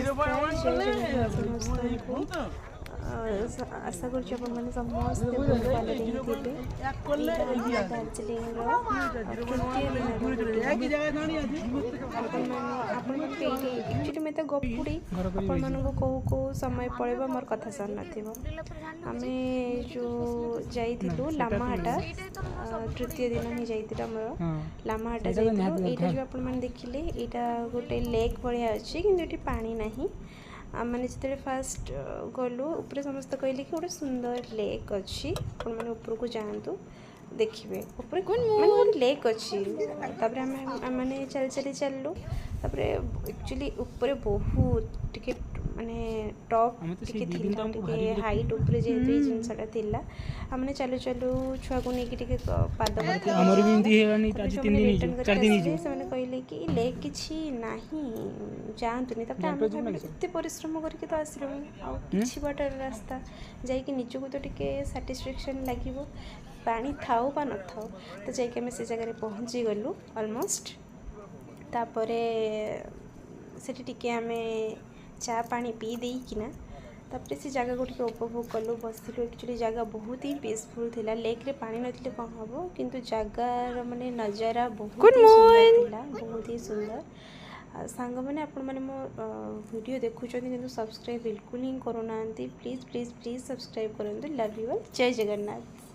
नमस्कार जय जगन्नाथ समस्त को आशा करुँच आपने समस्ते बहुत भले थे दार्जिलिंग एक्चुअली मैं तो गपुड़ी आपण कौ कौ समय पड़ेगा मोर कथा सर नाम जो जाइलु लामाहाटा तृतीय दिन ही जाइए आमर लामाहाटा जाइलु एटा जो आपण देखिले यहाँ गोटे लेक भाया अच्छी कि पानी नहीं मैंने जिते फास्ट गलु ऊपर समस्त कहले कि गोटे सुंदर लेक अच्छी मैंने ऊपर को जातु देखिए ऊपर गोटे लेक अच्छी मैंने चल चली चलु एक्चुअली ऊपर बहुत टिके माने टॉप टिके हाइट ऊपर जेहेतु ये जिनसटा थिला हमने चलु चलु छुआ को लेकिन टिके पाद कहले कि लेक किछि नाही जातुनी एत परिश्रम करके तो आसलु कि बाट रास्ता जाकि निजको तो टिके साटिस्फैक्शन लगे पानी थाऊ बा न थाऊ तो जाकि से जगह पहुँची गलु ऑलमोस्ट तापरे सेठी टिके आमे चा पानी पी देकिना तापर से जगह को टिके उपभोग कलु बसिलु एक्चुअली जगह बहुत ही पीसफुल थिला लेक रे पानी नथिले कौन हम किंतु जगार माने नजारा बहुत ही सुंदर सांग मैंने आपण मैंने मो वीडियो देखुं किंतु सब्सक्राइब बिल्कुल ही करूना प्लीज प्लीज प्लीज सब्सक्राइब करूँ लव यू ऑल जय जगन्नाथ।